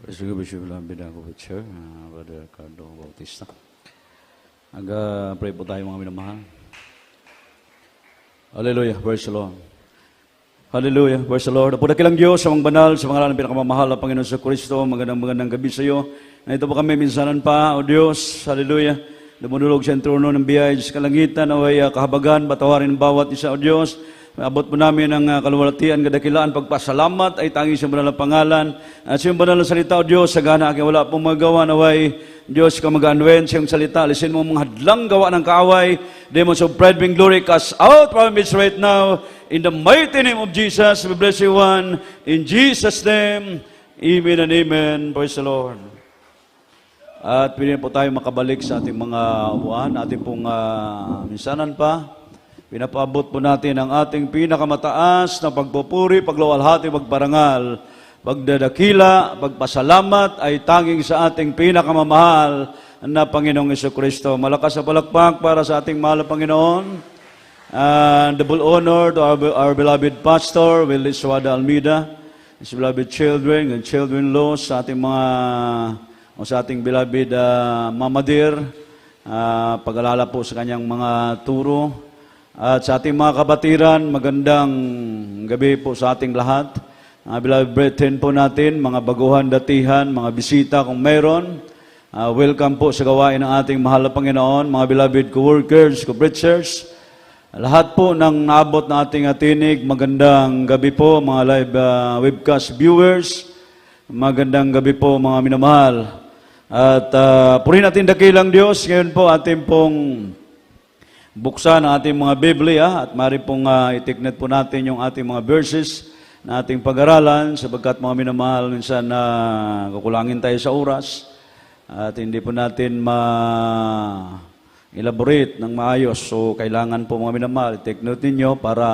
Sige, Bishop Lambida ko, Chair, Brother Ricardo Bautista. Pray po tayo mga minamahal. Hallelujah, praise the Lord. Hallelujah, praise the Lord. Apo dakilang Diyos, sa mga banal, sa mga ng pinakamamahal na Panginoon sa Kristo, magandang gabi sa iyo. Na ito po kami minsanan pa, O Diyos, hallelujah. Dumudulog sa trono ng biyay sa kalangitan, naway kahabagan, batawarin bawat isa, O Diyos. Abot po namin ang kaluwalhatian, kadakilaan, pagpasalamat ay tangi sa banal na pangalan. At sa iyong banal na salita, O Diyos, sagana aking wala pong magawa, naway Diyos ka mag-anwen sa iyong salita. Lisin mo mga hadlang gawa ng kaaway. Demons of pride being glory, cast out from us right now. In the mighty name of Jesus, we bless you one. In Jesus' name, amen and amen. Praise the Lord. At pwede po tayo makabalik sa ating mga upuan, ating pong minsanan pa. Pinapaabot po natin ang ating pinakamataas na pagpupuri, pagluwalhati, pagparangal, pagdadakila, pagpasalamat ay tanging sa ating pinakamamahal na Panginoong Jesucristo. Malakas na palakpak para sa ating mahal na Panginoon. Double honor to our beloved pastor, Willis Suada Almeida, his beloved children and children-in-law, sa ating beloved Mama Dear, pag-alala po sa kanyang mga turo. At sa ating mga kabatiran, magandang gabi po sa ating lahat. Beloved brethren po natin, mga baguhan, datihan, mga bisita kung mayroon. Welcome po sa gawain ng ating mahal na Panginoon, mga beloved co-workers, co-preachers. Lahat po ng naabot na ating atinig, magandang gabi po mga live webcast viewers. Magandang gabi po mga minamahal. At purihin natin dakilang Diyos. Ngayon po ating pong buksan ang ating mga Biblia at mari pong itiknet po natin yung ating mga verses na ating pag-aralan sapagkat mga minamahal minsan na kukulangin tayo sa oras at hindi po natin elaborate ng maayos. So kailangan po mga minamahal, itiknet ninyo para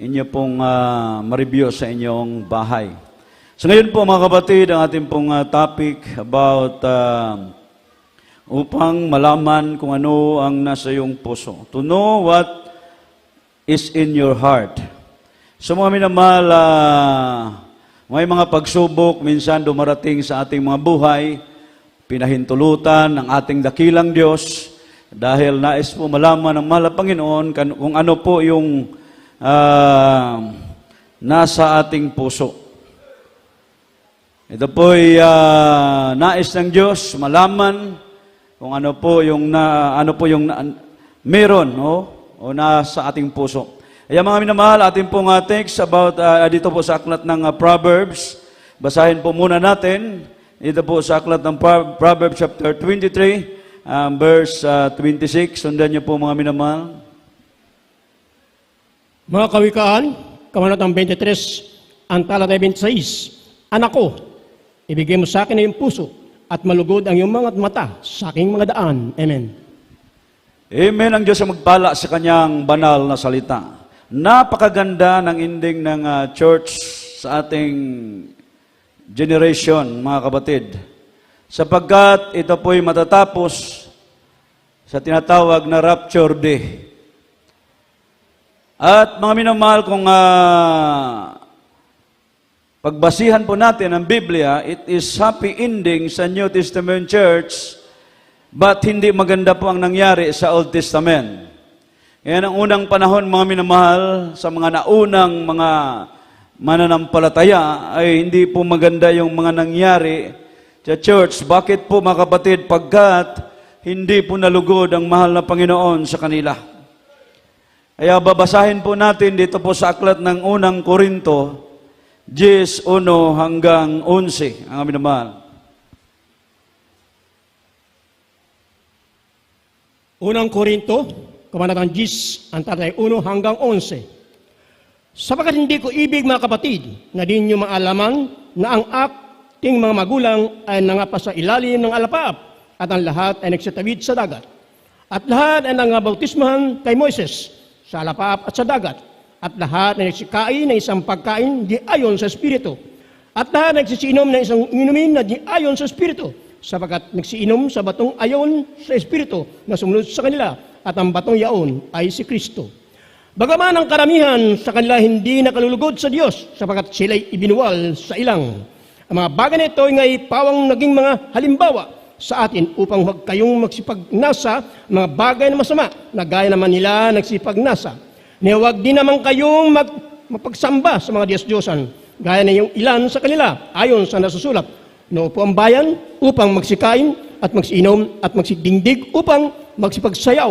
inyo pong ma-review sa inyong bahay. So ngayon po mga kapatid, ang ating pong topic about upang malaman kung ano ang nasa iyong puso. To know what is in your heart. So mga minamahal, may mga pagsubok minsan dumarating sa ating mga buhay, pinahintulutan ng ating dakilang Diyos, dahil nais po malaman ng mahal na Panginoon kung ano po yung nasa ating puso. Ito po'y nais ng Diyos malaman kung ano po yung meron o nasa ating puso. Kaya mga minamahal, ating pong text about dito po sa aklat ng Proverbs. Basahin po muna natin dito po sa aklat ng Proverbs chapter 23, verse 26. Sundan niyo po mga minamahal. Mga kawikaan, Kabanatang 23, ang talata 26. Anak ko, ibigay mo sa akin ang iyong puso at malugod ang iyong mga mata sa aking mga daan. Amen. Amen. Ang Diyos ang magpala sa kanyang banal na salita. Napakaganda ng ending ng church sa ating generation, mga kapatid. Sapagkat ito po'y matatapos sa tinatawag na Rapture Day. At mga minamahal, kung pagbasihan po natin ang Biblia, it is happy ending sa New Testament Church, but hindi maganda po ang nangyari sa Old Testament. Yan ang unang panahon, mga minamahal, sa mga naunang mga mananampalataya, ay hindi po maganda yung mga nangyari sa church. Bakit po mga kapatid? Pagkat hindi po nalugod ang mahal na Panginoon sa kanila. Kaya babasahin po natin dito po sa aklat ng unang Korinto, 10:1 hanggang 11, ang aming naman. Unang Korinto, Kabanatang 10, ang talata 1 hanggang 11. Sapagkat hindi ko ibig, mga kapatid, na di nyo maalaman na ang ating mga magulang ay nangapa sa ilalim ng alapaap at ang lahat ay nagsitawid sa dagat. At lahat ay nangabautismahan kay Moises sa alapaap at sa dagat. At lahat na nagsikain ng isang pagkain di ayon sa Espiritu. At lahat nagsisiinom ng isang inumin na di ayon sa Espiritu, sapagkat nagsiinom sa batong ayon sa Espiritu na sumunod sa kanila, at ang batong yaon ay si Kristo. Bagaman ang karamihan sa kanila hindi nakalulugod sa Diyos, sapagkat sila'y ibinuwal sa ilang. Ang mga bagay na ito ay pawang naging mga halimbawa sa atin upang huwag kayong magsipagnasa mga bagay na masama na gaya naman nila nagsipagnasa. Huwag din naman kayong mapagsamba sa mga Diyos-Diyosan gaya na yung ilan sa kanila ayon sa nasusulat. Naupo ang bayan upang magsikain at magsiinom at magsidingdig upang magsipagsayaw.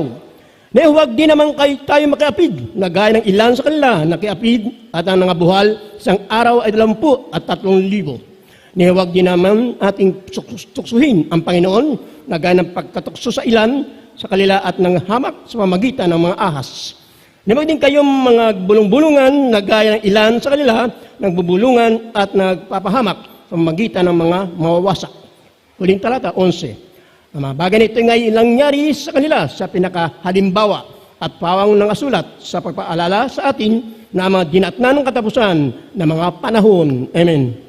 Huwag din naman tayo makiapid na gaya ng ilan sa kanila nakiapid at ang nangabuhal isang araw ay 23,000. Huwag din naman ating tuksuhin ang Panginoon na gaya ng pagkatukso sa ilan sa kanila at ng hamak sa pamamagitan ng mga ahas. Huwag din kayong mga bulong-bulungan na gaya ng ilan sa kanila nagbubulungan at nagpapahamak sa pamamagitan ng mga mawawasak. Huling talata, 11. Ang mga bagay nito ngay nangyari sa kanila sa pinakahalimbawa at pawang ng asulat sa pagpaalala sa atin na mga dinatnan ng katapusan ng mga panahon. Amen.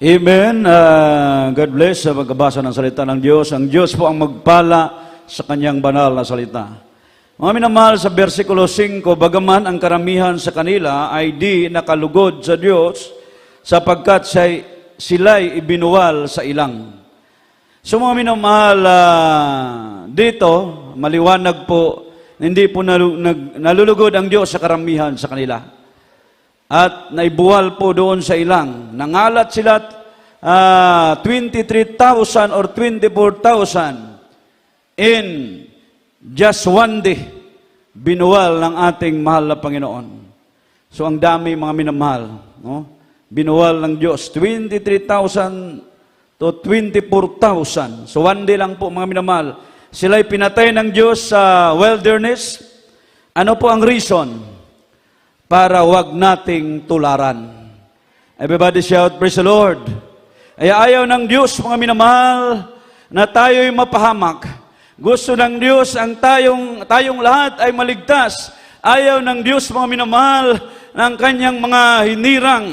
Amen. God bless sa pagkabasa ng salita ng Diyos. Ang Diyos po ang magpala sa kanyang banal na salita. Mga minamahal, sa versikulo 5, bagaman ang karamihan sa kanila ay di nakalugod sa Diyos sapagkat sila'y ibinuwal sa ilang. So mga minamahal, dito, maliwanag po, hindi po nalulugod ang Diyos sa karamihan sa kanila. At naibuwal po doon sa ilang. Nangalat sila 23,000 or 24,000 in just one day. Binuwal ng ating mahal na Panginoon. So ang dami mga minamahal. No? Binuwal ng Diyos. 23,000 to 24,000. So one day lang po mga minamahal. Sila'y pinatay ng Diyos sa wilderness. Ano po ang reason? Para wag nating tularan. Everybody shout, praise the Lord. Ay ayaw ng Diyos, mga minamahal, na tayo'y mapahamak. Gusto ng Diyos ang tayong lahat ay maligtas. Ayaw ng Diyos, mga minamahal, ng kanyang mga hinirang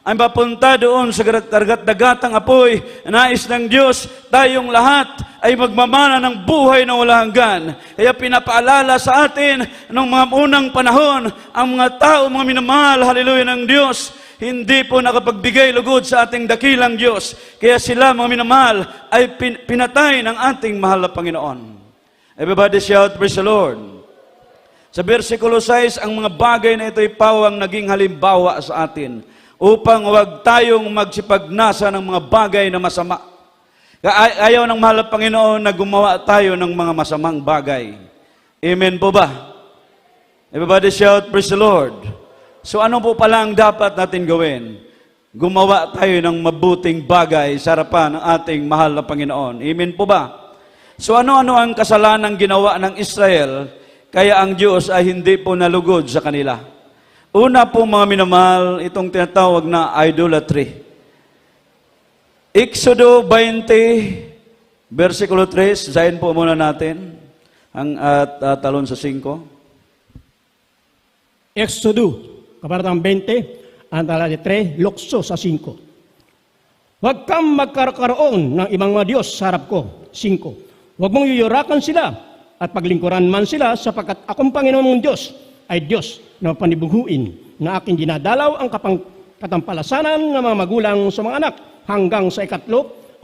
ay mapunta doon sa dagat-dagatang apoy. Nais ng Diyos, tayong lahat ay magmamana ng buhay na walang hanggan. Kaya pinapaalala sa atin ng mga unang panahon, ang mga tao, mga minamahal, haleluya ng Diyos, hindi po nakapagbigay lugod sa ating dakilang Diyos. Kaya sila, mga minamahal, ay pinatay ng ating mahal na Panginoon. Everybody shout, praise the Lord. Sa versikulo 6, ang mga bagay na ito ay pawang naging halimbawa sa atin upang huwag tayong magsipagnasa ng mga bagay na masama. Ayaw ng mahal na Panginoon na gumawa tayo ng mga masamang bagay. Amen po ba? Everybody shout, praise the Lord. So ano po pala ang dapat natin gawin? Gumawa tayo ng mabuting bagay sa harapan ng ating mahal na Panginoon. Amen po ba? So ano-ano ang kasalanang ginawa ng Israel, kaya ang Diyos ay hindi po nalugod sa kanila? Una po mga minamahal, itong tinatawag na idolatry. Exodo 20, versikulo 3, zayin po muna natin, ang talon sa 5. Exodo, kabanatang 20, ang talata 3, lukso sa 5. Huwag kang magkaroon ng ibang mga Diyos sa harap ko. 5. Huwag mong yuyurakan sila at paglingkuran man sila sapagkat akong Panginoon mong Diyos ay Diyos na panibuguin na aking dinadalaw ang katampalasanan ng mga magulang sa mga anak hanggang sa 3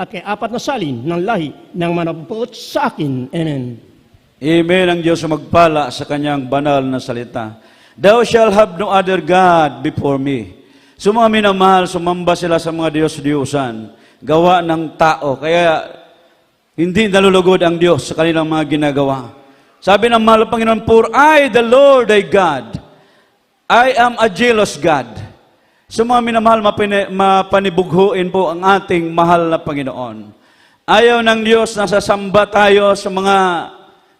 at kay 4 na salin ng lahi ng manapupuot sa akin. Amen. Amen. Ang Diyos magpala sa kanyang banal na salita. Thou shall have no other God before me. So mga minamahal, sumamba sila sa mga Diyos-Diyosan, gawa ng tao. Kaya hindi nalulugod ang Diyos sa kanilang mga ginagawa. Sabi ng mahal na Panginoon, for I, the Lord, thy God, I am a jealous God. So mga minamahal, mapanibughuin po ang ating mahal na Panginoon. Ayaw ng Diyos na sasamba tayo sa mga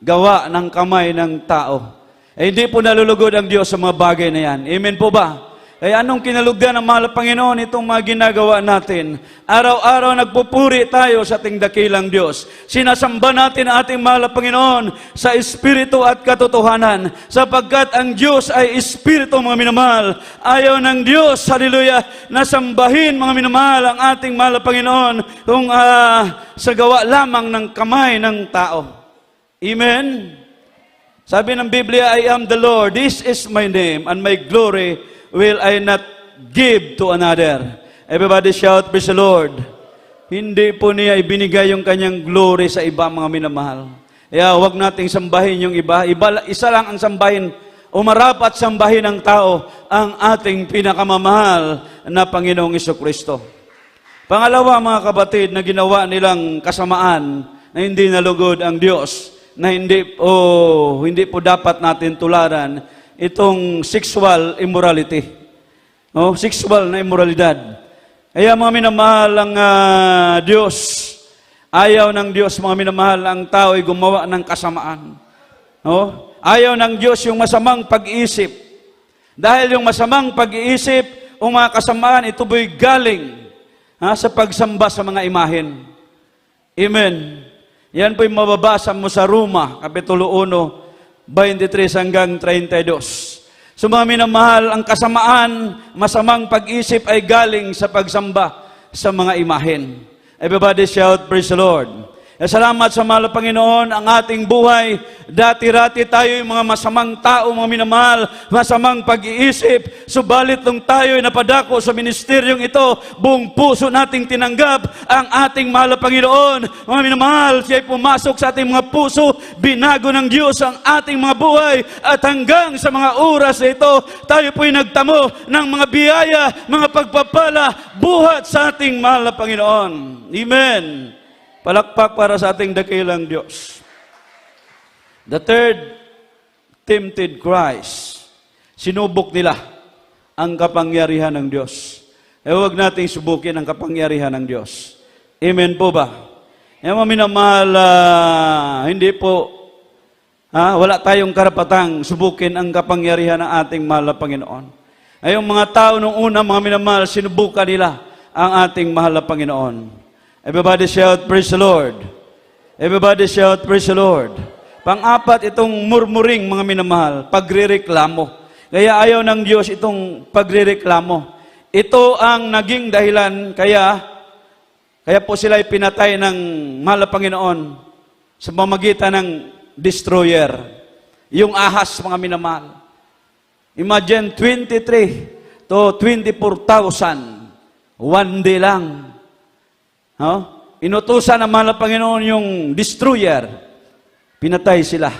gawa ng kamay ng tao. Hindi po nalulugod ang Diyos sa mga bagay na yan. Amen po ba? Anong kinalugdan ng mahal na Panginoon itong mga ginagawa natin? Araw-araw nagpupuri tayo sa ating dakilang Diyos. Sinasamba natin ang ating mahal na Panginoon sa Espiritu at katotohanan. Sapagkat ang Diyos ay Espiritu, mga minamahal. Ayaw ng Diyos, haleluya, na sambahin, mga minamahal, ang ating mahal na Panginoon kung sa gawa lamang ng kamay ng tao. Amen? Sabi ng Biblia, I am the Lord, this is my name, and my glory will I not give to another. Everybody shout, praise the Lord. Hindi po niya ibinigay yung kanyang glory sa iba, mga minamahal. Kaya huwag nating sambahin yung iba. Isa lang ang sambahin, o marapat sambahin ng tao, ang ating pinakamamahal na Panginoong Jesucristo. Pangalawa, mga kapatid, na ginawa nilang kasamaan na hindi nalugod ang Diyos, na hindi po dapat natin tularan, itong sexual immorality. Sexual na immoralidad. Kaya mga minamahal ang Diyos, ayaw ng Diyos, mga minamahal, ang tao ay gumawa ng kasamaan. Ayaw ng Diyos yung masamang pag-iisip. Dahil yung masamang pag-iisip o mga kasamaan, ito po'y galing sa pagsamba sa mga imahen. Amen. Yan po'y mababasa mo sa Roma, Kapitulo 1, 23 hanggang 32. So mga minamahal, ang kasamaan, masamang pag-isip ay galing sa pagsamba sa mga imahen. Everybody shout, praise the Lord. Salamat sa mahal na Panginoon, ang ating buhay. Dati-rati tayo yung mga masamang tao, mga minamahal, masamang pag-iisip. Subalit nung tayo ay napadako sa ministeryong ito, buong puso nating tinanggap ang ating mahal na Panginoon. Mga minamahal, siya ay pumasok sa ating mga puso, binago ng Diyos ang ating mga buhay. At hanggang sa mga oras na ito, tayo po'y nagtamo ng mga biyaya, mga pagpapala, buhat sa ating mahal na Panginoon. Amen. Palakpak para sa ating dakilang Diyos. The third, tempted Christ. Sinubok nila ang kapangyarihan ng Diyos. Huwag nating subukin ang kapangyarihan ng Diyos. Amen po ba? Mga minamahal, hindi po, wala tayong karapatang subukin ang kapangyarihan ng ating mahal na Panginoon. Ay yung mga tao nung una, mga minamahal, sinubukan nila ang ating mahal na Panginoon. Everybody shout, praise the Lord. Everybody shout, praise the Lord. Pang-apat, itong murmuring, mga minamahal, pagrereklamo. Kaya ayaw ng Diyos itong pagrereklamo. Ito ang naging dahilan, kaya po sila pinatay ng mahal na Panginoon sa pamamagitan ng destroyer. Yung ahas, mga minamahal. Imagine, 23 to 24,000. One day lang. Inutusan ng mahal na Panginoon yung destroyer. Pinatay sila.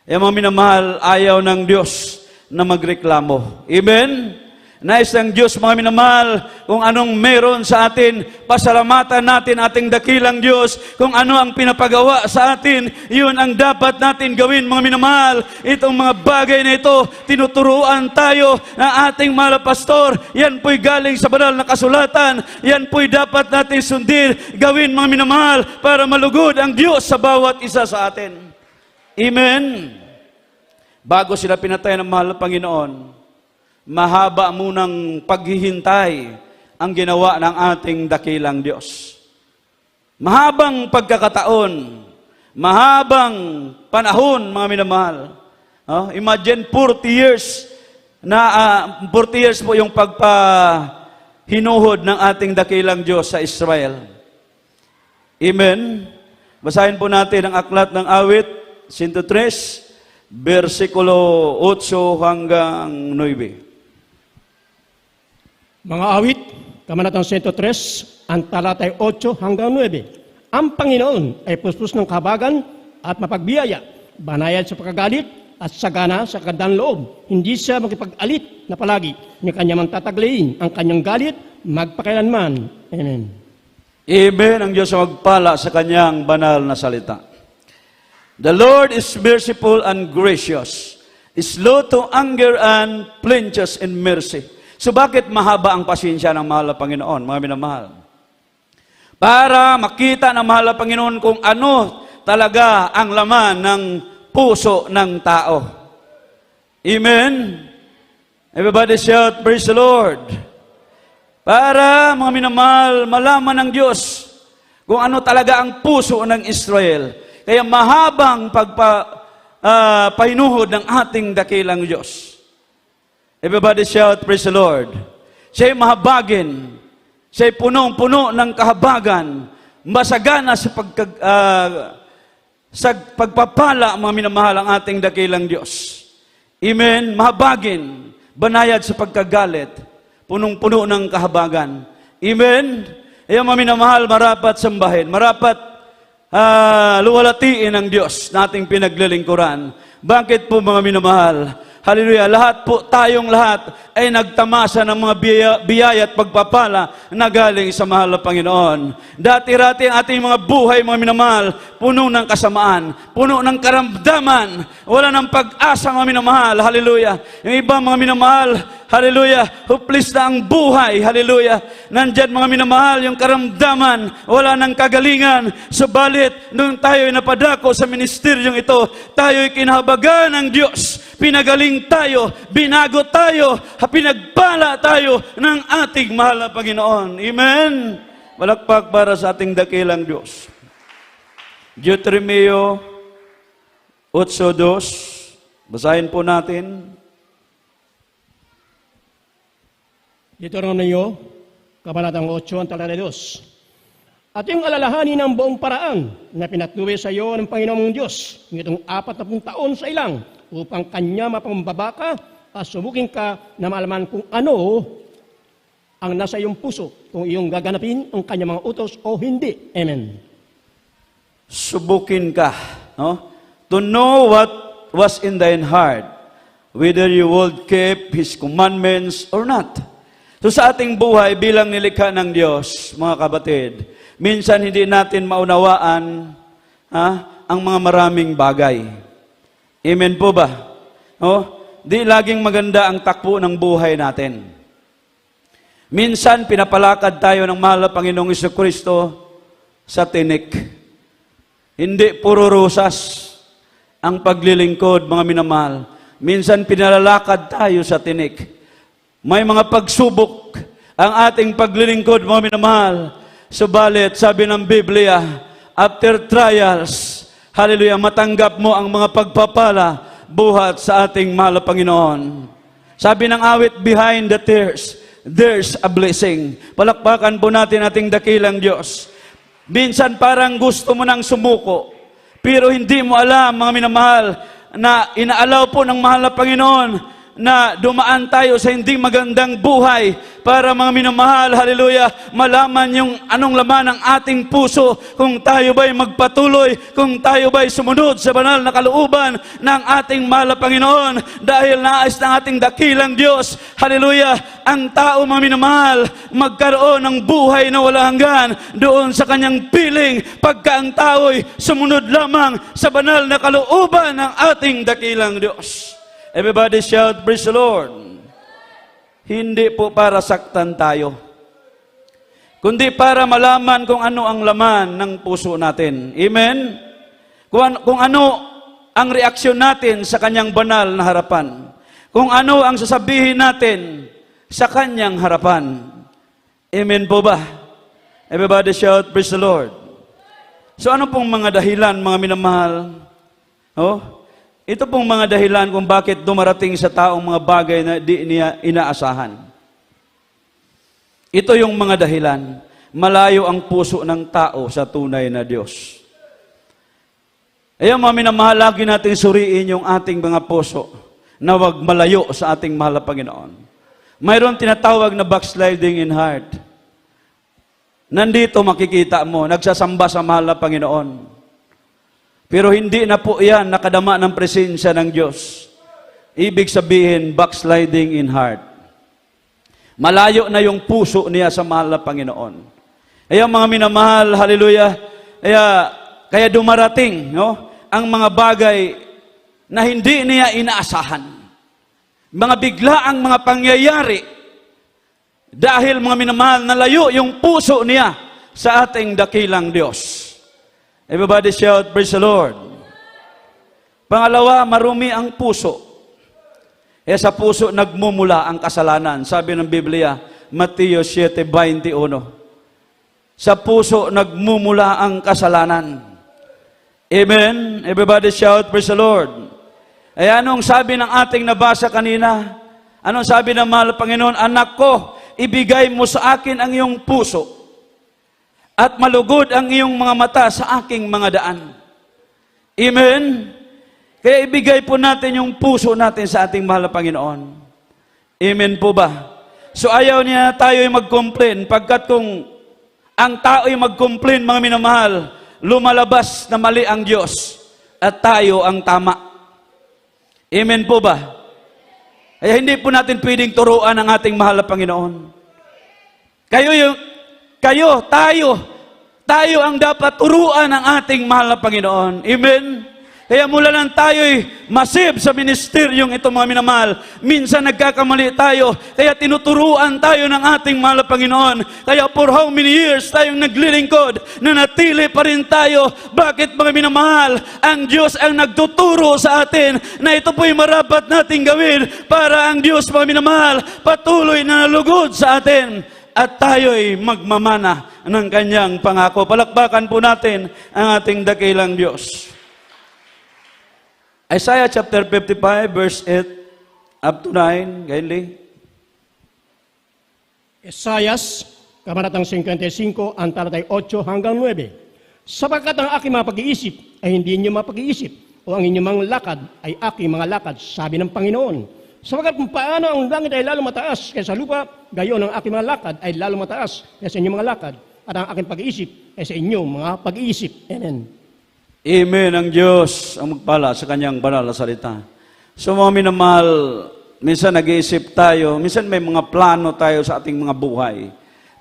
Mga minamahal, ayaw ng Diyos na magreklamo. Amen? Nais ng Diyos, mga minamahal, kung anong meron sa atin, pasalamatan natin ating dakilang Diyos. Kung ano ang pinapagawa sa atin, yun ang dapat natin gawin, mga minamahal. Itong mga bagay na ito, tinuturuan tayo ng ating mahal na pastor. Yan po'y galing sa banal na kasulatan. Yan po'y dapat natin sundin, gawin, mga minamahal, para malugod ang Diyos sa bawat isa sa atin. Amen? Bago sila pinatay ng mahal na Panginoon, mahaba munang paghihintay ang ginawa ng ating dakilang Diyos. Mahabang pagkakataon, mahabang panahon, mga minamahal. Imagine 40 years po yung pagpahinuhod ng ating dakilang Diyos sa Israel. Amen. Basahin po natin ang aklat ng awit 103, versikulo 8 hanggang 9. Mga awit, Kabanatang 103, ang talatay 8 hanggang 9. Ang Panginoon ay puspos ng kahabagan at mapagbiyaya, banayad sa pagkagalit at sagana sa kagandang loob. Hindi siya makipag-alit na palagi, ni kanya man tataglayin ang kanyang galit magpakailanman. Amen. Amen. Ang Diyos magpala sa kanyang banal na salita. The Lord is merciful and gracious, is slow to anger and plenteous in mercy. So bakit mahaba ang pasensya ng mahal na Panginoon, mga minamahal? Para makita ng mahal na Panginoon kung ano talaga ang laman ng puso ng tao. Amen? Everybody shout, praise the Lord. Para, mga minamahal, malaman ng Diyos kung ano talaga ang puso ng Israel. Kaya mahabang pahinuhod ng ating dakilang Diyos. Everybody shout, praise the Lord. Siya'y mahabagin. Siya'y punong-puno ng kahabagan. Masagana sa pagpapala, mga minamahal, ang ating dakilang Diyos. Amen. Mahabagin. Banayad sa pagkagalit. Punong-puno ng kahabagan. Amen? Ayaw mga minamahal, marapat sambahin, marapat luwalatiin ang Diyos nating pinaglilingkuran. Bakit po mga minamahal? Hallelujah. Lahat po, tayong lahat ay nagtamasa ng mga biyaya at pagpapala na galing sa mahal na Panginoon. Dati-rati ang ating mga buhay, mga minamahal, puno ng kasamaan, puno ng karamdaman, wala ng pag-asa, mga minamahal. Hallelujah. Yung iba, mga minamahal, hallelujah, hopeless na ang buhay, hallelujah. Nandyan, mga minamahal, yung karamdaman, wala ng kagalingan. Subalit, nung tayo'y napadako sa ministeryong ito, tayo'y kinahabagan ng Diyos. Pinagaling tayo, binago tayo, pinagpala tayo ng ating mahal na Panginoon. Amen? Palakpak para sa ating dakilang Diyos. Deuteronomio 8:2. Basahin po natin. Deuteronomio, Kabanatang 8, ang talata 2. At yung alalahanin ng buong paraan na pinatuloy sa iyo ng Panginoon mong Diyos, ngitong 40 taon sa ilang, upang Kanya mapambabaka at subukin ka na malaman kung ano ang nasa iyong puso, kung iyong gaganapin ang Kanyang mga utos o hindi. Amen. Subukin ka, no? To know what was in thine heart, whether you would keep His commandments or not. So sa ating buhay bilang nilikha ng Diyos, mga kapatid, minsan hindi natin maunawaan ang mga maraming bagay. Amen po ba? Di laging maganda ang takbo ng buhay natin. Minsan pinapalakad tayo ng mahal na Panginoong Jesucristo sa tinik. Hindi puro rosas ang paglilingkod, mga minamahal. Minsan pinalalakad tayo sa tinik. May mga pagsubok ang ating paglilingkod, mga minamahal. Subalit, sabi ng Biblia, after trials, hallelujah, matanggap mo ang mga pagpapala buhat sa ating mahal na Panginoon. Sabi ng awit, behind the tears, there's a blessing. Palakpakan po natin ating dakilang Diyos. Minsan parang gusto mo nang sumuko, pero hindi mo alam, mga minamahal, na inaalaw po ng mahal na Panginoon na dumaan tayo sa hindi magandang buhay para, mga minamahal, hallelujah, malaman yung anong laman ng ating puso, kung tayo ba'y magpatuloy, kung tayo ba'y sumunod sa banal na kalooban ng ating mahal na Panginoon, dahil nais ng ating dakilang Diyos, hallelujah, ang tao, mga minamahal, magkaroon ng buhay na wala hanggan doon sa kanyang piling, pagka ang tao'y sumunod lamang sa banal na kalooban ng ating dakilang Diyos. Everybody shout, praise the Lord. Hindi po para saktan tayo, kundi para malaman kung ano ang laman ng puso natin. Amen? Kung ano ang reaksyon natin sa kanyang banal na harapan. Kung ano ang sasabihin natin sa kanyang harapan. Amen po ba? Everybody shout, praise the Lord. So ano pong mga dahilan, mga minamahal? Ito pong mga dahilan kung bakit dumarating sa taong mga bagay na di niya inaasahan. Ito yung mga dahilan. Malayo ang puso ng tao sa tunay na Diyos. Ayaw, mga minamahal, lagi natin suriin yung ating mga puso na wag malayo sa ating mahal na Panginoon. Mayroon tinatawag na backsliding in heart. Nandito makikita mo, nagsasamba sa mahal na Panginoon. Pero hindi na po yan nakadama ng presensya ng Diyos. Ibig sabihin, backsliding in heart. Malayo na yung puso niya sa mahal na Panginoon. Ayaw, mga minamahal, hallelujah, kaya dumarating, ang mga bagay na hindi niya inaasahan. Mga biglaang mga pangyayari. Dahil, mga minamahal, nalayo yung puso niya sa ating dakilang Diyos. Everybody shout, praise the Lord. Pangalawa, marumi ang puso. Sa puso nagmumula ang kasalanan. Sabi ng Biblia, Mateo 7:21. Sa puso nagmumula ang kasalanan. Amen? Everybody shout, praise the Lord. Anong sabi ng ating nabasa kanina? Anong sabi ng mahal na Panginoon? Anak ko, ibigay mo sa akin ang iyong puso at malugod ang iyong mga mata sa aking mga daan. Amen? Kaya ibigay po natin yung puso natin sa ating mahal na Panginoon. Amen po ba? So ayaw niya tayo ay mag-complain, pagkat kung ang tao ay mag-complain, mga minamahal, lumalabas na mali ang Diyos at tayo ang tama. Amen po ba? Kaya hindi po natin pwedeng turuan ang ating mahal na Panginoon. Tayo ang dapat turuan ng ating mahal na Panginoon. Amen? Kaya mula lang tayo'y masib sa ministeryong ito, mga minamahal. Minsan nagkakamali tayo, kaya tinuturuan tayo ng ating mahal na Panginoon. Kaya for how many years tayong naglilingkod, na natili pa rin tayo. Bakit, mga minamahal? Ang Diyos ang nagtuturo sa atin na ito po'y marapat nating gawin para ang Diyos, mga minamahal, patuloy na nalugod sa atin at tayo'y magmamana ng kanyang pangako. Palakpakan po natin ang ating dakilang Diyos. Isaiah chapter 55, verse 8 up to 9, kindly. Esayas, Kabanatang 55, ang talatay 8 hanggang 9. Sapagkat ang aking mga pag-iisip ay hindi inyo mga pag-iisip, o ang inyong mga lakad ay aking mga lakad, sabi ng Panginoon. Sapagkat kung paano ang langit ay lalong mataas kaysa lupa, gayon ang aking mga lakad ay lalong mataas kaysa inyong mga lakad, at ang aking pag-iisip ay sa inyong mga pag-iisip. Amen. Amen. Ang Diyos ang magpala sa kanyang banal na salita. So mga minamahal, minsan nag-iisip tayo, minsan may mga plano tayo sa ating mga buhay.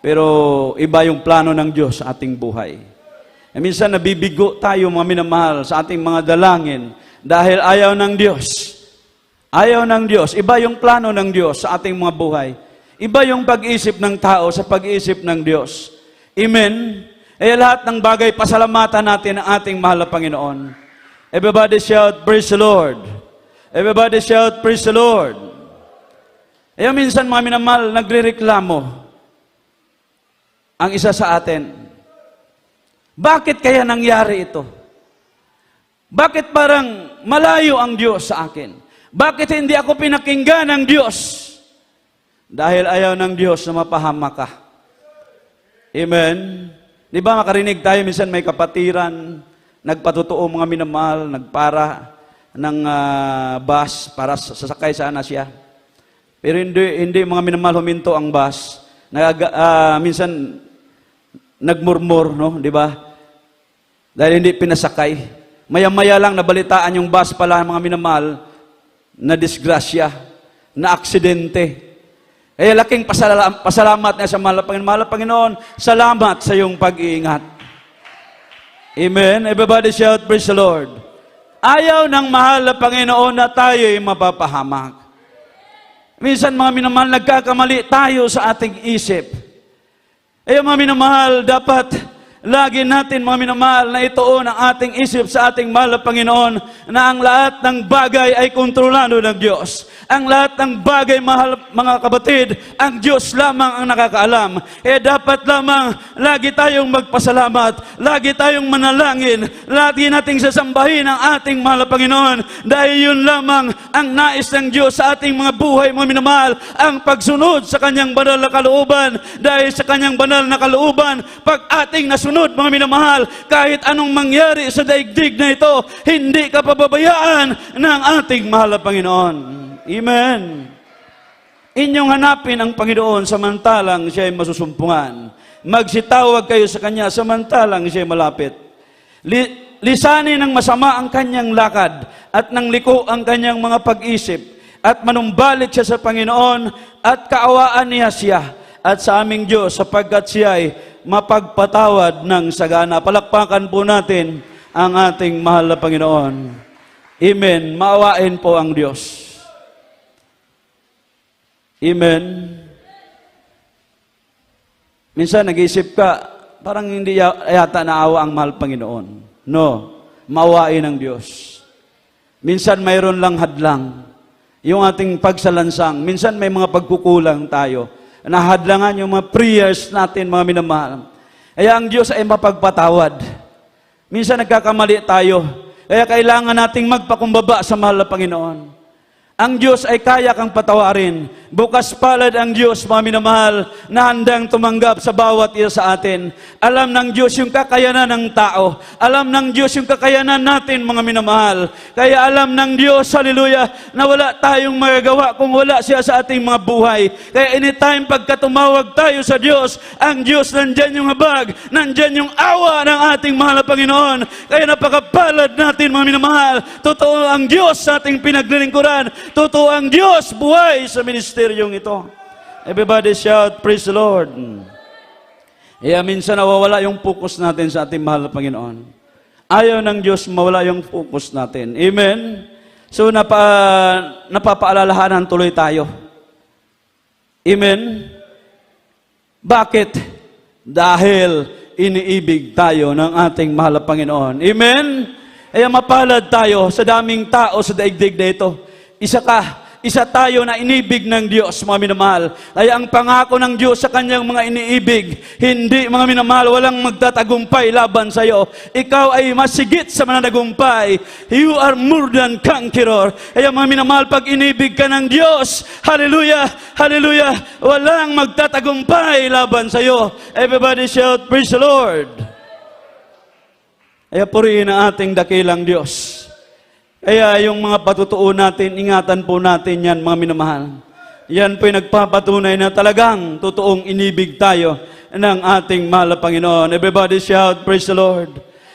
Pero iba yung plano ng Diyos sa ating buhay. Minsan nabibigo tayo, mga minamahal, sa ating mga dalangin dahil ayaw ng Diyos. Ayaw ng Diyos. Iba yung plano ng Diyos sa ating mga buhay. Iba yung pag-isip ng tao sa pag-isip ng Diyos. Amen. Lahat ng bagay, pasalamatan natin ang ating mahal na Panginoon. Everybody shout, praise the Lord. Everybody shout, praise the Lord. Minsan, mga minamahal, nagrereklamo ang isa sa atin. Bakit kaya nangyari ito? Bakit parang malayo ang Diyos sa akin? Bakit hindi ako pinakinggan ng Diyos? Dahil ayaw ng Diyos na mapahamak ka. Amen. Di ba makarinig tayo, minsan may kapatiran, nagpatotoo, mga minamahal, nagpara ng bus para sasakay sana siya. Pero hindi mga minamahal, huminto ang bus. Minsan nagmurmur, no? Di ba? Dahil hindi pinasakay. Maya-maya lang nabalitaan yung bus pala, mga minamahal, na disgrasya, na aksidente. Laking pasalamat na sa mahal na Panginoon. Mahal na Panginoon, salamat sa iyong pag-iingat. Amen. Everybody shout, praise the Lord. Ayaw ng mahal na Panginoon na tayo'y mapapahamak. Minsan, mga minamahal, nagkakamali tayo sa ating isip. Mga minamahal, dapat lagi natin, mga minamahal, na ituon ang ating isip sa ating mahal na Panginoon na ang lahat ng bagay ay kontrolado ng Diyos. Ang lahat ng bagay, mga kapatid, ang Diyos lamang ang nakakaalam. Dapat lamang lagi tayong magpasalamat, lagi tayong manalangin, lagi nating sasambahin ang ating mahal na Panginoon dahil yun lamang ang nais ng Diyos sa ating mga buhay, mga minamahal, ang pagsunod sa kanyang banal na kalooban. Dahil sa kanyang banal na kalooban, pag ating nasunod, mga minamahal, kahit anong mangyari sa daigdig na ito, hindi ka pababayaan ng ating mahal na Panginoon. Amen. Inyong hanapin ang Panginoon samantalang siya ay masusumpungan. Magsitawag kayo sa Kanya samantalang siya ay malapit. Lisanin ng masama ang kanyang lakad at ng liko ang kanyang mga pag-isip at manumbalik siya sa Panginoon at kaawaan niya siya at sa aming Diyos sapagkat siya ay mapagpatawad ng sagana. Palakpakan po natin ang ating mahal na Panginoon. Amen. Maawain po ang Diyos. Amen. Minsan nag-iisip ka, parang hindi yata naawa ang mahal Panginoon. No, maawain ng Diyos. Minsan mayroon lang hadlang. Yung ating pagsalansang, minsan may mga pagkukulang tayo. Nahadlangan yung mga prayers natin, mga minamahal. Kaya ang Diyos ay mapagpatawad. Minsan nagkakamali tayo. Kaya kailangan nating magpakumbaba sa mahal na Panginoon. Ang Diyos ay kaya kang patawarin. Bukas palad ang Diyos, mga minamahal, na handang tumanggap sa bawat isa sa atin. Alam ng Diyos yung kakayanan ng tao. Alam ng Diyos yung kakayanan natin, mga minamahal. Kaya alam ng Diyos, hallelujah, na wala tayong magagawa kung wala siya sa ating mga buhay. Kaya anytime pagka tumawag tayo sa Diyos, ang Diyos, nandyan yung habag, nandyan yung awa ng ating mahal na Panginoon. Kaya napakapalad natin, mga minamahal. Totoo ang Diyos sa ating pinaglilingkuran. Totoo ang Diyos buhay sa ministeryong ito. Everybody shout, praise the Lord. Kaya minsan nawawala yung focus natin sa ating mahal na Panginoon. Ayaw ng Diyos mawala yung focus natin. Amen? So napapaalalahanan tuloy tayo. Amen? Bakit? Dahil iniibig tayo ng ating mahal na Panginoon. Amen? Kaya mapalad tayo sa daming tao sa daigdig na ito. Isa tayo na inibig ng Diyos, mga minamahal. Kaya ang pangako ng Diyos sa kanyang mga iniibig, hindi, mga minamahal, walang magtatagumpay laban sa iyo. Ikaw ay masigit sa mananagumpay. You are more than conqueror. Kaya mga minamahal, pag inibig ka ng Diyos, hallelujah, hallelujah, walang magtatagumpay laban sa iyo. Everybody shout, praise the Lord. Kaya purihin ang ating dakilang Diyos. Kaya yung mga patutuo natin, ingatan po natin yan, mga minamahal. Yan po'y nagpapatunay na talagang totoong inibig tayo ng ating mahal na Panginoon. Everybody shout, praise the Lord.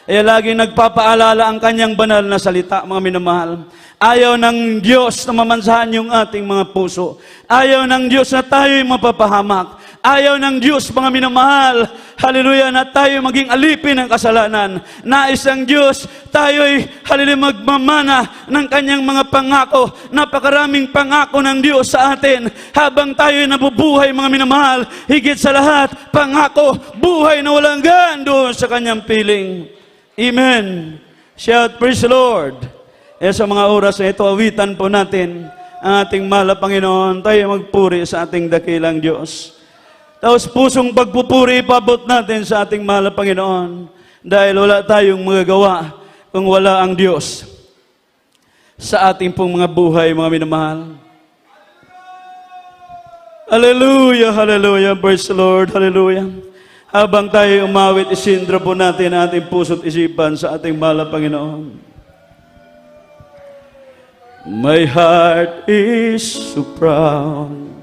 Kaya laging nagpapaalala ang kanyang banal na salita, mga minamahal. Ayaw ng Diyos na mamansahan yung ating mga puso. Ayaw ng Diyos na tayo'y mapapahamak. Ayaw ng Diyos, mga minamahal, hallelujah, na tayo maging alipin ng kasalanan. Nais ng Diyos, tayo'y, hallelujah, magmamana ng kanyang mga pangako. Napakaraming pangako ng Diyos sa atin. Habang tayo'y nabubuhay, mga minamahal, higit sa lahat, pangako, buhay na walang hanggan doon sa kanyang piling. Amen. Shout, praise the Lord. Sa mga oras na ito, awitan po natin ang ating mahal na Panginoon. Tayo magpuri sa ating dakilang Diyos. Tapos pusong pagpupuri ipabot natin sa ating mahal na Panginoon dahil wala tayong magagawa kung wala ang Diyos sa ating pong mga buhay, mga minamahal. Hallelujah, hallelujah, praise the Lord, hallelujah. Habang tayo umawit, isindro po natin ang ating puso't isipan sa ating mahal na Panginoon. My heart is so proud.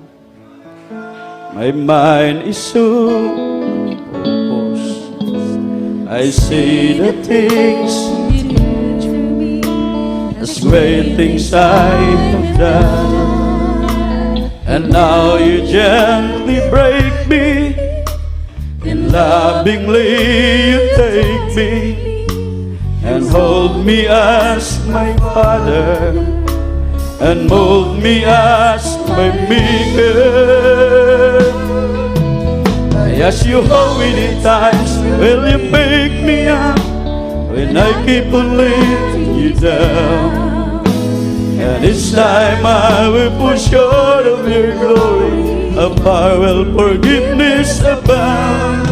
My mind is so composed. I say the things as great things I have done, and now you gently break me, and lovingly you take me, and hold me as my Father, and mold me as my Maker. I ask you how many times will you pick me up when I keep on letting you down? And each time I will fall short of your glory, of will forgiveness abound.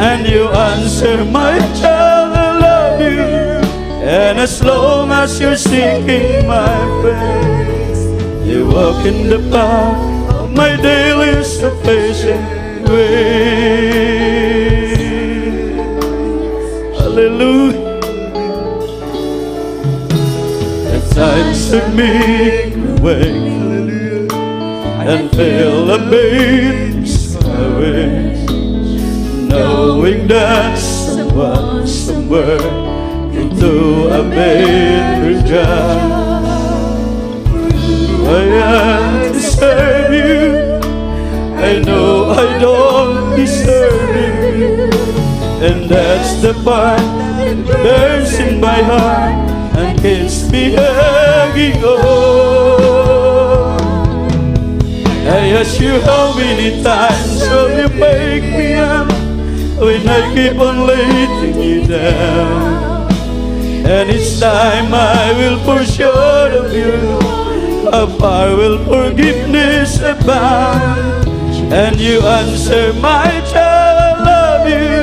And you answer, my child, I love you. And as long as you're seeking my face, you walk in the path of my daily sufficient way. Hallelujah. At times I make my way and feel a bit away, knowing that someone somewhere can do a better job. I deserve you. I know I don't deserve you, and that's the part that burns in my heart and keeps me hanging on. I ask you how many times will you make me up when I keep on letting you down? And each time I will fall short of you, how far will forgiveness abound? And you answer, my child, I love you.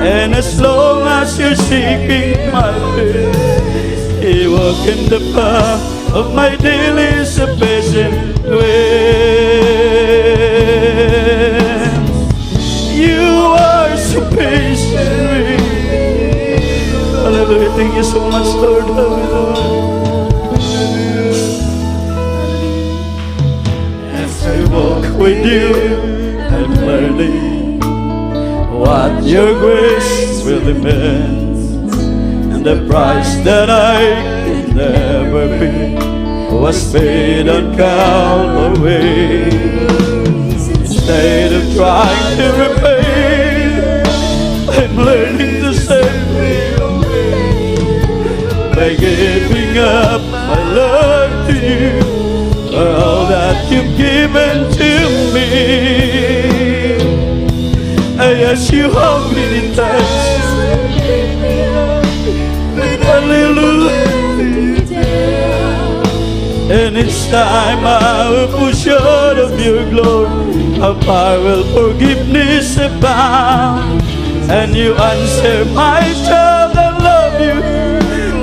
And as long as you're seeking my face, you walk in the path of my daily sufficient when you are sufficient. Hallelujah. Thank you so much, Lord. As I walk with you, I'm learning what your grace will demand, and the price that I can never pay was paid on Calvary. Instead of trying to repay, I'm learning to save by giving up my love to you for all that you've given to me. I ask you how many times, hallelujah, and each time I will pull short of your glory, how far will forgiveness abound? And you answer, my child, I love you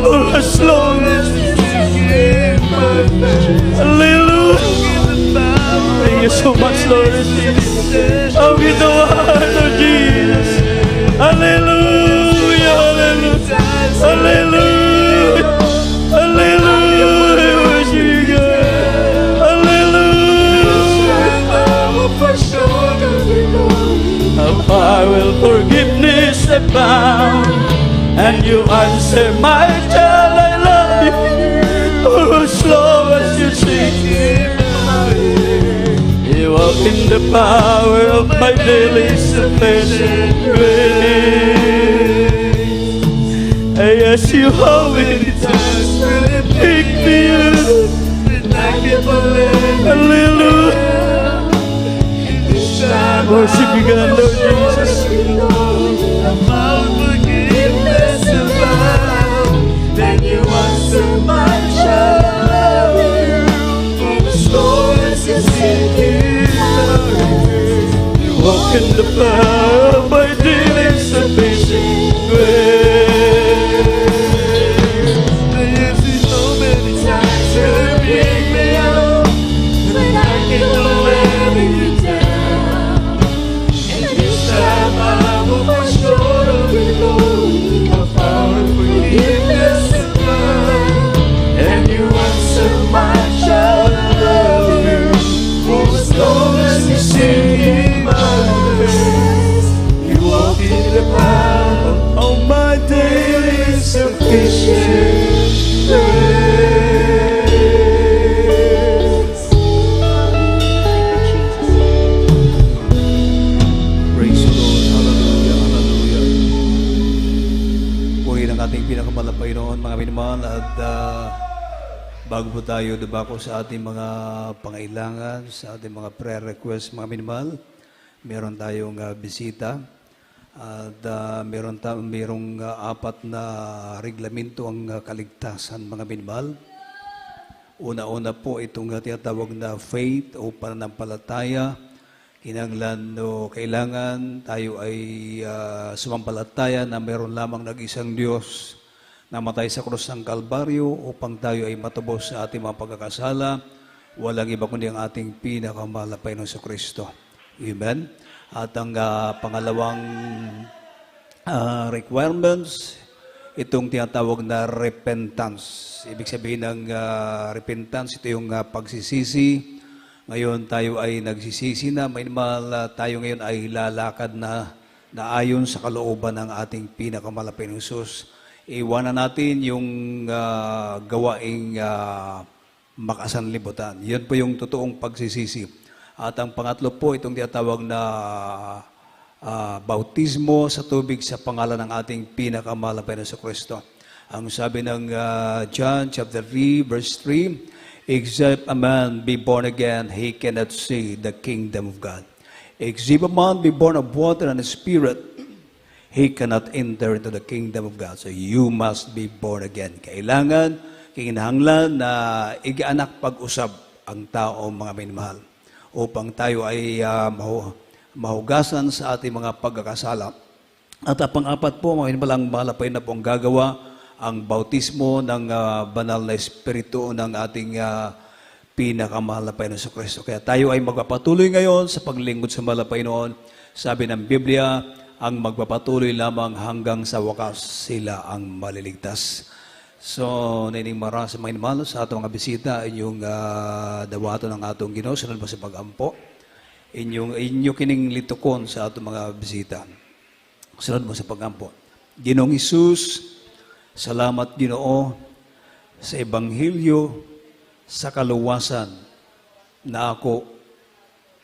for as long as you give my best. Hallelujah. Thank you so much, Lord Jesus. Oh, with the heart of Jesus. Hallelujah, hallelujah, hallelujah, hallelujah, worship you, God. Hallelujah. How far will forgiveness abound? And you answer, my child, I love you for as long as you sing. You walk in the power of my daily sufficient grace. I ask you how many times will you pick me up, and I can believe. Hallelujah. Worship you, God, Lord Jesus. Then you answer my child, for the stories you sing in You walk in the power of my daily sufficient grace. I've seen so many times you pick me up when I can go letting you down. And this time I will fall short of your glory. How far forgiveness is found, and you answer my child, I love you for as long as you sing in my praise. You walk in the power of my daily sufficient grace. Praise the Lord. Hallelujah, hallelujah. Purihin ang ating pinakamalapay noon, mga minamahal, at bago po tayo dubako sa ating mga pangailangan, sa ating mga prayer request, mga minamahal, meron tayong bisita, at merong apat na reglamento ang kaligtasan, mga minamahal. Una-una po itong tinatawag na faith o pananampalataya. Kailangan tayo ay sumampalataya na meron lamang nag-isang Diyos na matay sa krus ng Kalbaryo upang tayo ay matubos sa ating mga pagkakasala. Walang iba kundi ang ating pinakamahal na Panginoon sa Kristo. Amen. At ang pangalawang requirements, itong tinatawag na repentance. Ibig sabihin ng repentance, ito yung pagsisisi. Ngayon tayo ay nagsisisi na, tayo ngayon ay lalakad na ayon sa kalooban ng ating pinakamalapit ng Isus. Iwanan natin yung gawaing makasanlibutan. Yan po yung totoong pagsisisi. At ang pangatlo po, itong tinatawag na bautismo sa tubig sa pangalan ng ating pinakamalapit na Kristo. Ang sabi ng John chapter 3 verse 3, except a man be born again, he cannot see the kingdom of God. Except a man be born of water and spirit, he cannot enter into the kingdom of God. So you must be born again. Kailangan, kinahanglan na igaanak pag-usab ang tao, mga minamahal, upang tayo ay mahugasan sa ating mga pagkakasala. At pang-apat po, mga minamalang malapay na pong gagawa ang bautismo ng banal na espiritu ng ating pinakamahal na Panginoon sa Kristo. Kaya tayo ay magpapatuloy ngayon sa paglingkod sa mahal na Panginoon. Sabi ng Biblia, ang magpapatuloy lamang hanggang sa wakas sila ang maliligtas. So, naining mara sa mga mahal sa atong mga bisita, inyong dawato ng atong Ginoo, sunod mo sa pagampo. Inyo kining litukon sa atong mga bisita. Sunod mo sa pagampo. Ginoong Hesus, salamat Ginoo sa Ebanghelyo, sa kaluwasan na ako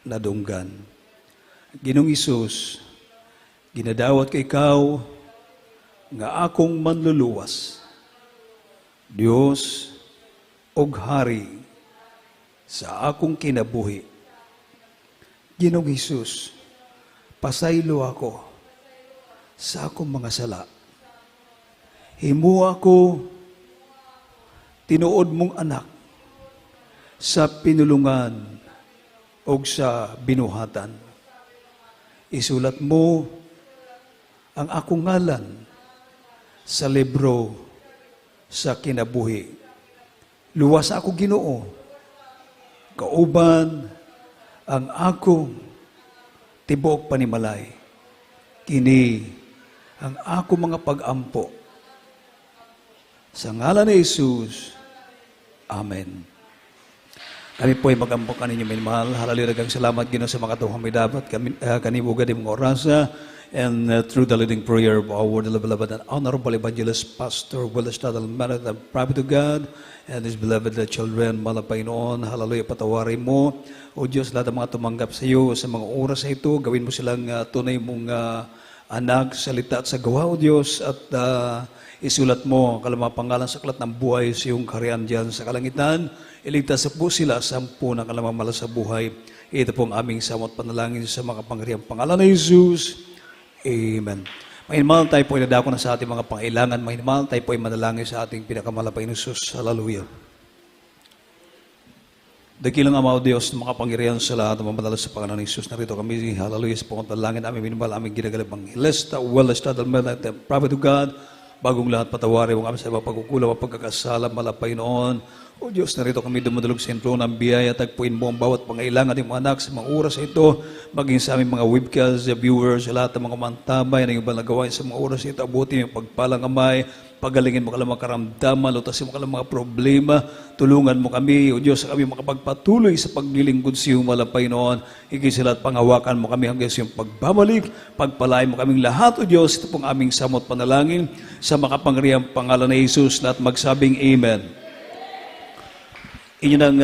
nadunggan. Ginoong Hesus, ginadawat ka ikaw nga akong manluluwas. Diyos og Hari sa akong kinabuhi. Ginoong Hesus, pasaylo ako sa akong mga sala. Himo ako tinuod mong anak sa pinulungan o sa binuhatan. Isulat mo ang akong ngalan sa libro sa kinabuhi. Luwas ako Ginoo, kauban ang akong tibuok panimalay. Kini ang akong mga pag-ampo. Sa ngalan ni Jesus, Amen. Kami po ay mag-ampo kaninyo minmahal. Hallelujah, dagang salamat Ginoo sa mga tuwang may dapat. Kanibuga di mga orasa. And through the leading prayer of our beloved and honorable evangelist, Pastor Willis Tadalmanat, and prophet of God, and his beloved children, mahal na Panginoon, hallelujah, patawarin mo. O Diyos, lahat ng mga tumanggap sa iyo sa mga oras na ito, gawin mo silang tunay mong anak, salita at sa gawa, O Diyos, at isulat mo ang kalamang pangalan sa aklat ng buhay sa iyong kaharian diyan sa kalangitan. Iligtas po sila sa 10 ng kalamang malas sa buhay. Ito po ang aming samot panalangin sa mga pangyariang pangalan ng Jesus. Amen. Mahal tayo po inadako na sa ating mga pangailangan. Mahal tayo po ay manalangin sa ating pinakamahal na Panginoon Jesus. Hallelujah. Dakilang Ama o Diyos, makapangyarihan sa lahat ng mamadala sa pangalan ng Jesus. Narito kami, hallelujah, sa pangalangin aming minimahal, aming ginagalang Evangelista, well-established, the prophet of God. Bagong lahat, patawarin mo kami sa mga pagkukulang, mga pagkakasala, malapay noon. O Diyos, narito kami dumadulog sa intro ng biyaya. Tagpuin mo ang bawat pangailangan ng mga anak sa mga oras ito. Maging sa aming mga webcasts, viewers, sa lahat ng mga mantabay na yung ibang nagawain sa mga oras ito. Abuti yung pagpalang amay. Pagalingin mo ka lang mga karamdaman. Lutasin mo ka lang mga problema. Tulungan mo kami, O Diyos, kami makapagpatuloy sa paglilingkod sa iyong malapay noon. Higit sila at pangawakan mo kami hanggang sa iyong pagbabalik. Pagpalain mo kaming lahat, O Diyos. Ito pong aming samot panalangin sa makapangyarihang pangalan ni Jesus. Lahat magsabing Amen. Inyo nang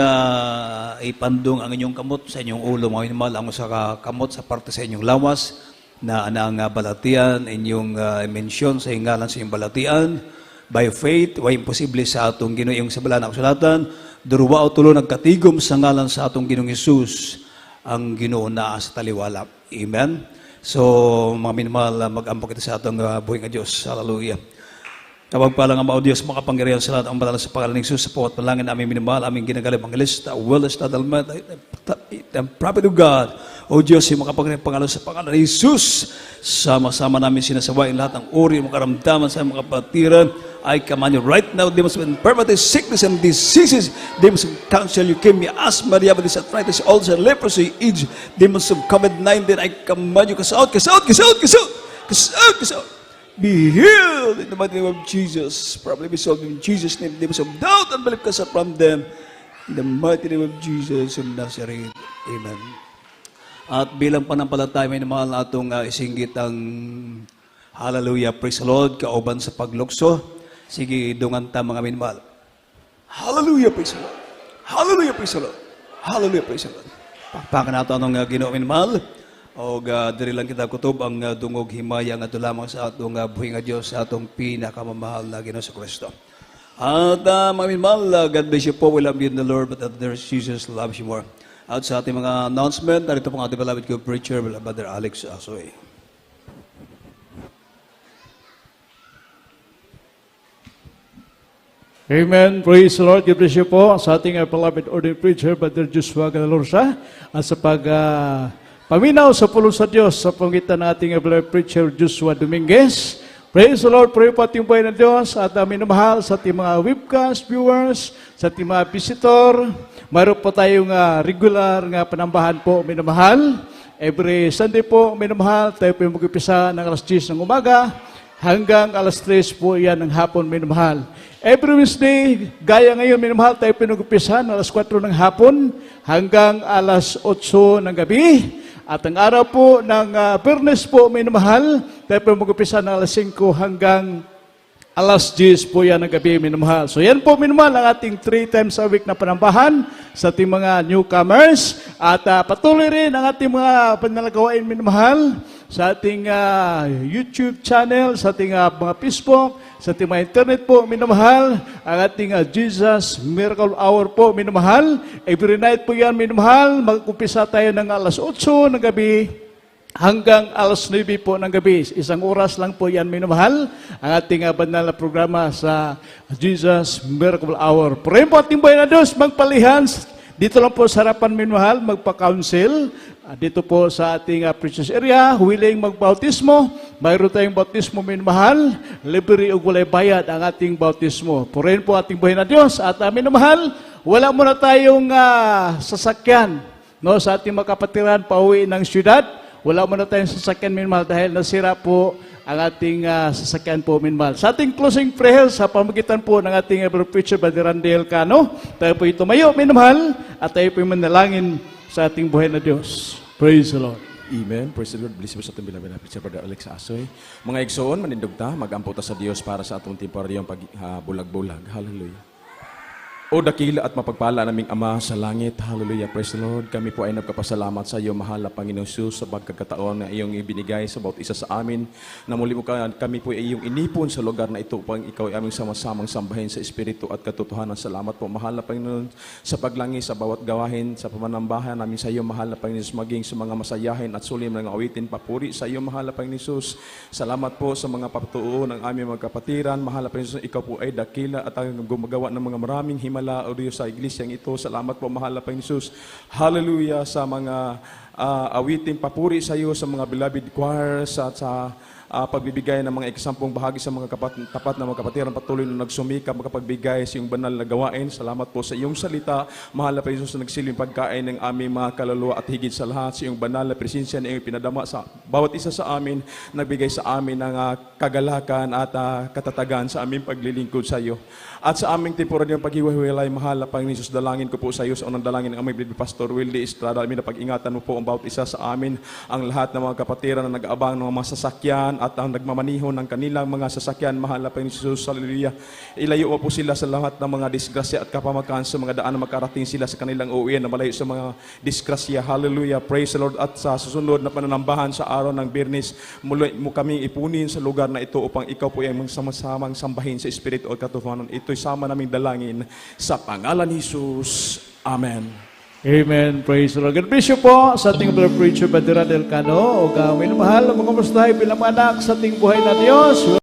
ipandong ang inyong kamot sa inyong ulo, mga minamahal, ang sa kamot sa parte sa inyong lawas, na anang balatian, inyong mensyon sa ingalan sa inyong balatian. By faith, way imposible sa atong Ginoo iyong sa balaan ng kasulatan, duruwa o tulo nagkatigom sa ngalan sa atong Ginoong Hesus, ang Ginoo naa sa taliwala. Amen. So, mga minamahal, mag-ampok ito sa atong buhay ng Diyos. Hallelujah. Kapagpalang ang mga Diyos, makapangyarihan sa lahat ang banal sa pangalan ng Jesus, sa pawat panalangin aming minamahal, aming ginagalang Evangelista, well-established, the prophet of God. O Diyos, yung makapangyarihan pangalan sa pangalan ng Jesus, sama-sama namin sinasawain lahat ng uri, mga karamdaman sa mga kapatiran. I command you right now, demons of infirmity, sickness and diseases, demons of cancer, leukemia, asthma, diabetes, arthritis, ulcer, leprosy, AIDS, demons of COVID-19, I command you, kasaot. Be healed in the mighty name of Jesus. Probably be solved in Jesus' name. Demons of doubt and belief cast from them. In the mighty name of Jesus of Nazareth. Amen. At bilang panampalataya, may namahal atong isinggit ang hallelujah, praise the Lord, kauban sa paglukso. Sige, dungan ta mga minamahal. Hallelujah, praise the Lord. Hallelujah, praise the Lord. Hallelujah, praise the Lord. Pakpakan nato ang Ginoo minamahal. O diri lang kita kutob ang dungog himaya nga lamang sa atong buhi nga Dios, sa atong pinakamamahal na Ginoo sa Kristo. At mga minamahal, God bless you po. We love you in the Lord, but there's Jesus loves you more. At sa ating mga announcement, narito po ang ating beloved co-preacher, Brother Alex Asoy. Amen. Praise the Lord. God bless you po sa ating beloved ordained preacher, Brother Joshua Galalorsa, at sa paminaw sa pulong sa Diyos sa pangitan ng ating beloved preacher Joshua Dominguez. Praise the Lord, pray po ating buhay ng Diyos at minamahal sa ating mga webcast viewers, sa ating mga visitor. Mayroon po tayong regular nga panambahan po, minamahal. Every Sunday po, minamahal, tayo po yung mag-upisa ng alas 10 ng umaga hanggang alas 3 po yan ng hapon, minamahal. Every Wednesday, gaya ngayon, minamahal, tayo pinag-upisa ng alas 4 ng hapon hanggang alas 8 ng gabi. At ang araw po ng Biyernes po, minamahal, tayo po mag-upisa ng alas 5 hanggang alas 10 po yan ng gabi, minamahal. So yan po, minamahal, ang ating 3 times a week na panambahan sa ating mga newcomers. At patuloy rin ang ating mga panalagawain, minamahal, sa ating YouTube channel, sa ating mga Facebook, sa ating mga internet po, minamahal, ang ating Jesus Miracle Hour po, minamahal. Every night po yan, minamahal, mag-umpisa tayo ng alas 8 ng gabi hanggang alas 9 po ng gabi. Isang oras lang po yan, minamahal, ang ating banal na programa sa Jesus Miracle Hour. Purihin po ating buhay na Diyos, magpalihan. Dito lang po sa harapan, minamahal, magpa-counsel. Dito po sa ating preachers area, willing magbautismo. Mayroon tayong bautismo, minamahal. Libre o walay bayad ang ating bautismo. Purihin po ating buhay na Diyos. At minamahal, wala muna tayong sasakyan, no, sa ating makapatiran pauwi ng syudad. Wala muna tayong sasakyan, minamahal, dahil nasira po ang ating sasakyan po, minamahal. Sa ating closing prayer, sa pamagitan po ng ating ever preacher, Brother Randel Cano, tayo po tumayo, minamahal, at tayo po manalangin sa ating buhay na Diyos. Praise the Lord. Amen. Praise the Lord. Bless po sa itong binabinapit sa Brother Alex Asoy. Mga igsoon, manindog ta, mag-ampo ta sa Diyos para sa atong temporaryong pagbulag-bulag. Hallelujah. O dakila at mapagpala naming Ama sa langit. Hallelujah. Praise the Lord. Kami po ay nagkapasalamat sa iyo, mahal na Panginoon Jesus, sa pagkakataon na iyong ibinigay sa bawat isa sa amin. Na muli mo kami po ay iyong inipon sa lugar na ito upang ikaw ay aming sama-samang sambahin sa Espiritu at katotohanan. Salamat po, mahal na Panginoon, sa paglangis sa bawat gawahin, sa pamanambahan namin sa iyo, mahal na Panginoon, maging sa mga masayahin at sulim ng awitin, papuri sa iyo, mahal na Panginoon Jesus. Salamat po sa mga patutuo ng aming mga kapatiran. Mahal na Panginoon, ikaw po ay dakila at ang gumagawa ng mga maraming himala o Diyos sa iglesyang ito. Salamat po, mahal na Panginoon Jesus. Hallelujah sa mga awiting papuri sa iyo, sa mga beloved choirs at sa pagbibigay ng mga eksampong bahagi sa mga tapat na mga kapatiran, patuloy na nagsumikap makapagbigay sa iyong banal na gawain. Salamat po sa iyong salita, mahal na Panginoon, sa nagsiling pagkain ng aming mga kaluluwa at higit sa lahat sa iyong banal na presensya na iyong pinadama sa bawat isa sa amin, nagbigay sa amin ng kagalakan at katatagan sa aming paglilingkod sa iyo. At sa aming temporaryong paghiwa-hiwalay, mahal na Panginoon Jesus, dalangin ko po sa iyo sa unang dalangin ng aming Pastor Willie Estrada. Amin na pag-ingatan mo po ang bawat isa sa amin, ang lahat ng mga kapatiran na nag-aabang ng mga sasakyan at ang nagmamaniho ng kanilang mga sasakyan, mahal na Panginoon Jesus. Hallelujah. Ilayo po sila sa lahat ng mga disgrasya at kapamakan sa mga daan na makarating sila sa kanilang uwian na malayo sa mga disgrasya. Hallelujah. Praise the Lord. At sa susunod na pananambahan sa araw ng Biyernes, muli mo kaming ipunin sa lugar na ito upang ikaw po ay sama-samang sambahin sa Espiritu at katotohanan. Ito'y sama naming dalangin sa pangalan ni Jesus. Amen. Amen. Praise the Lord. God bless you po sa ating brother preacher, Brother Randel Cano. O minamahal, mga mustahay bilang anak sa ating buhay na Diyos.